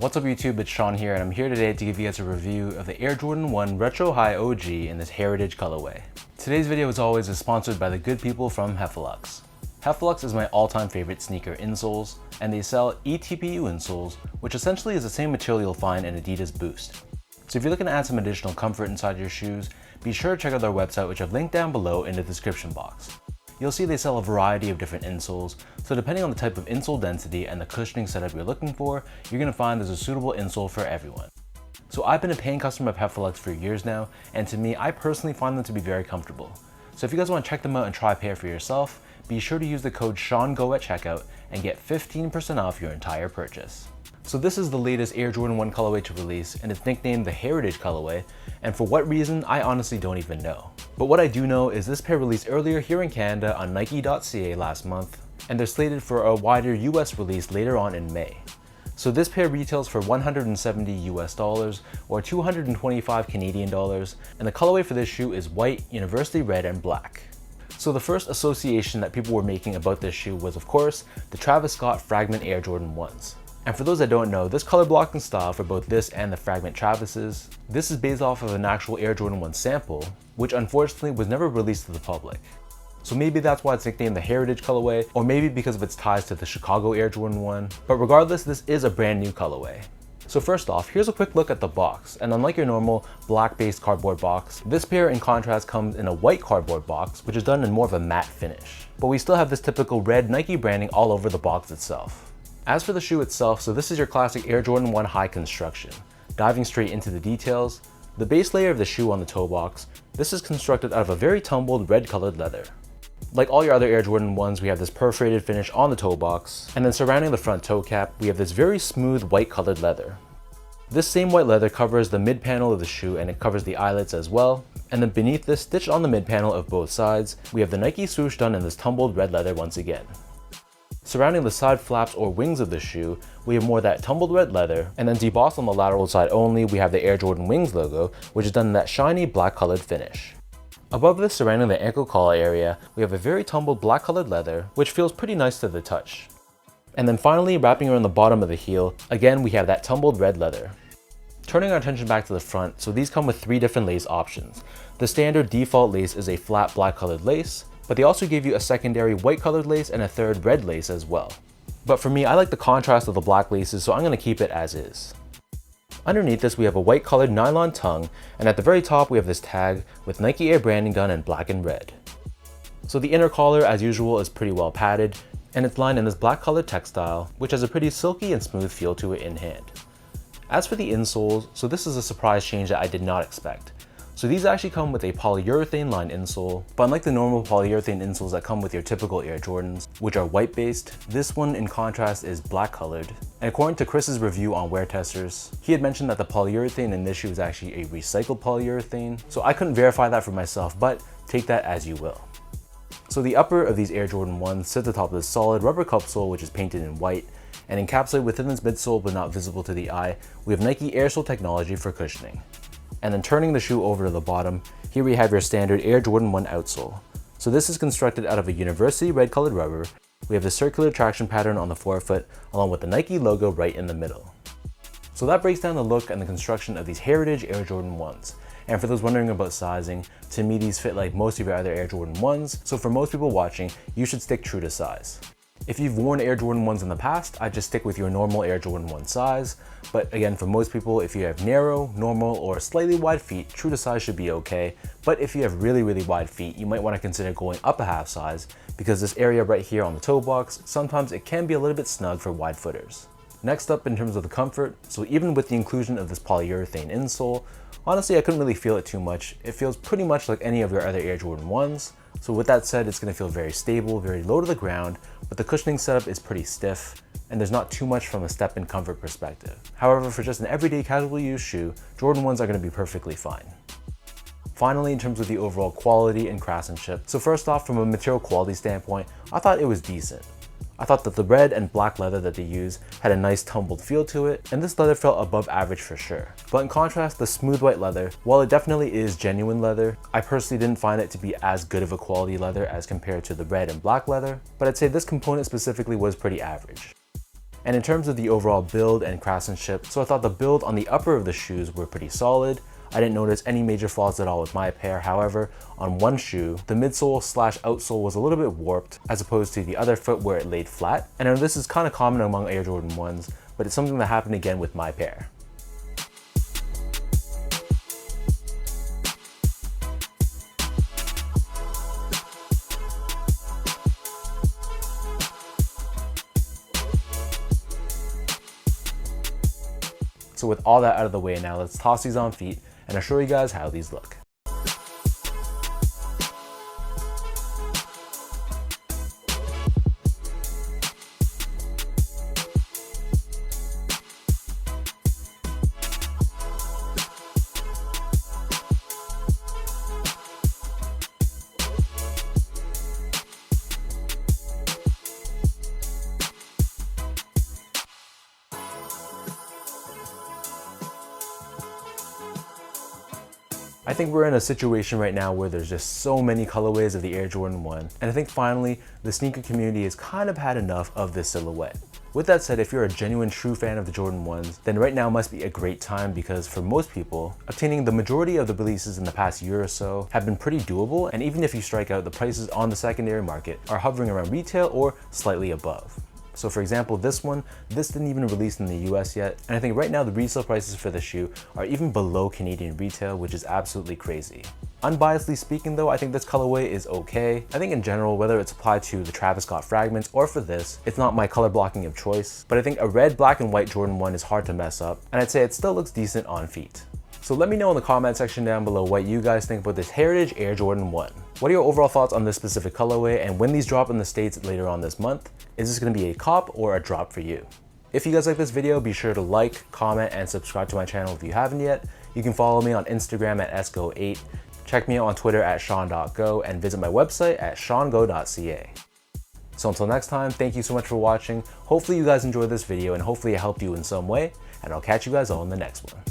What's up YouTube, it's Sean here, and I'm here today to give you guys a review of the Air Jordan 1 Retro High OG in this Heritage colorway. Today's video, as always, is sponsored by the good people from Heffelux. Heffelux is my all-time favorite sneaker insoles, and they sell eTPU insoles, which essentially is the same material you'll find in Adidas Boost. So if you're looking to add some additional comfort inside your shoes, be sure to check out their website, which I've linked down below in the description box. You'll see they sell a variety of different insoles, so depending on the type of insole density and the cushioning setup you're looking for, you're going to find there's a suitable insole for everyone. So I've been a paying customer of Heffelux for years now, and to me, I personally find them to be very comfortable. So if you guys want to check them out and try a pair for yourself, be sure to use the code SEANGO at checkout and get 15% off your entire purchase. So this is the latest Air Jordan 1 colorway to release, and it's nicknamed the Heritage colorway, and for what reason, I honestly don't even know. But what I do know is this pair released earlier here in Canada on Nike.ca last month, and they're slated for a wider US release later on in May. So this pair retails for $170 US or 225 Canadian dollars, and the colorway for this shoe is white, university red, and black. So the first association that people were making about this shoe was, of course, the Travis Scott Fragment Air Jordan 1s. And for those that don't know, this color blocking style for both this and the Fragment Travises, this is based off of an actual Air Jordan 1 sample, which unfortunately was never released to the public. So maybe that's why it's nicknamed the Heritage colorway, or maybe because of its ties to the Chicago Air Jordan 1, but regardless, this is a brand new colorway. So first off, here's a quick look at the box, and unlike your normal black-based cardboard box, this pair in contrast comes in a white cardboard box, which is done in more of a matte finish. But we still have this typical red Nike branding all over the box itself. As for the shoe itself, so this is your classic Air Jordan 1 high construction. Diving straight into the details, the base layer of the shoe on the toe box, this is constructed out of a very tumbled red colored leather. Like all your other Air Jordan 1s, we have this perforated finish on the toe box, and then surrounding the front toe cap, we have this very smooth white colored leather. This same white leather covers the mid panel of the shoe, and it covers the eyelets as well. And then beneath this, stitched on the mid panel of both sides, we have the Nike swoosh done in this tumbled red leather once again. Surrounding the side flaps or wings of the shoe, we have more of that tumbled red leather, and then debossed on the lateral side only, we have the Air Jordan Wings logo, which is done in that shiny black colored finish. Above this, surrounding the ankle collar area, we have a very tumbled black colored leather, which feels pretty nice to the touch. And then finally, wrapping around the bottom of the heel, again we have that tumbled red leather. Turning our attention back to the front, so these come with 3 different lace options. The standard default lace is a flat black colored lace, but they also give you a secondary white colored lace and a third red lace as well. But for me, I like the contrast of the black laces, so I'm going to keep it as is. Underneath this, we have a white colored nylon tongue, and at the very top we have this tag with Nike Air branding done in black and red. So the inner collar, as usual, is pretty well padded, and it's lined in this black colored textile, which has a pretty silky and smooth feel to it in hand. As for the insoles, so this is a surprise change that I did not expect. So these actually come with a polyurethane lined insole, but unlike the normal polyurethane insoles that come with your typical Air Jordans, which are white based, this one in contrast is black colored. And according to Chris's review on Wear Testers, he had mentioned that the polyurethane in this shoe is actually a recycled polyurethane, so I couldn't verify that for myself, but take that as you will. So the upper of these Air Jordan 1s sits atop this solid rubber cup sole, which is painted in white, and encapsulated within this midsole but not visible to the eye, we have Nike Airsole technology for cushioning. And then turning the shoe over to the bottom, here we have your standard Air Jordan 1 outsole. So this is constructed out of a university red colored rubber. We have the circular traction pattern on the forefoot, along with the Nike logo right in the middle. So that breaks down the look and the construction of these Heritage Air Jordan 1s. And for those wondering about sizing, to me these fit like most of your other Air Jordan 1s, so for most people watching, you should stick true to size. If you've worn Air Jordan 1s in the past, I'd just stick with your normal Air Jordan 1 size. But again, for most people, if you have narrow, normal, or slightly wide feet, true to size should be okay. But if you have really wide feet, you might want to consider going up a half size, because this area right here on the toe box, sometimes it can be a little bit snug for wide footers. Next up, in terms of the comfort, so even with the inclusion of this polyurethane insole, honestly I couldn't really feel it too much. It feels pretty much like any of your other Air Jordan 1s. So with that said, it's going to feel very stable, very low to the ground, but the cushioning setup is pretty stiff, and there's not too much from a step and comfort perspective. However, for just an everyday casual use shoe, Jordan 1s are going to be perfectly fine. Finally, in terms of the overall quality and craftsmanship, so first off, from a material quality standpoint, I thought it was decent. I thought that the red and black leather that they use had a nice tumbled feel to it, and this leather felt above average for sure. But in contrast, the smooth white leather, while it definitely is genuine leather, I personally didn't find it to be as good of a quality leather as compared to the red and black leather, but I'd say this component specifically was pretty average. And in terms of the overall build and craftsmanship, so I thought the build on the upper of the shoes were pretty solid. I didn't notice any major flaws at all with my pair. However, on one shoe, the midsole slash outsole was a little bit warped as opposed to the other foot where it laid flat. And I know this is kind of common among Air Jordan 1s, but it's something that happened again with my pair. So with all that out of the way now, let's toss these on feet and I'll show you guys how these look. I think we're in a situation right now where there's just so many colorways of the Air Jordan 1, and I think finally the sneaker community has kind of had enough of this silhouette. With that said, if you're a genuine true fan of the Jordan 1s, then right now must be a great time because for most people, obtaining the majority of the releases in the past year or so have been pretty doable, and even if you strike out, the prices on the secondary market are hovering around retail or slightly above. So for example, this didn't even release in the US yet, and I think right now the resale prices for the shoe are even below Canadian retail, which is absolutely crazy. Unbiasedly speaking though, I think this colorway is okay. I think in general, whether it's applied to the Travis Scott fragments or for this, it's not my color blocking of choice, but I think a red, black, and white Jordan 1 is hard to mess up, and I'd say it still looks decent on feet. So let me know in the comment section down below what you guys think about this Heritage Air Jordan 1. What are your overall thoughts on this specific colorway, and when these drop in the States later on this month, is this going to be a cop or a drop for you? If you guys like this video, be sure to like, comment, and subscribe to my channel if you haven't yet. You can follow me on Instagram at sgo8, check me out on Twitter at sean.go, and visit my website at seango.ca. So until next time, thank you so much for watching. Hopefully you guys enjoyed this video and hopefully it helped you in some way, and I'll catch you guys all in the next one.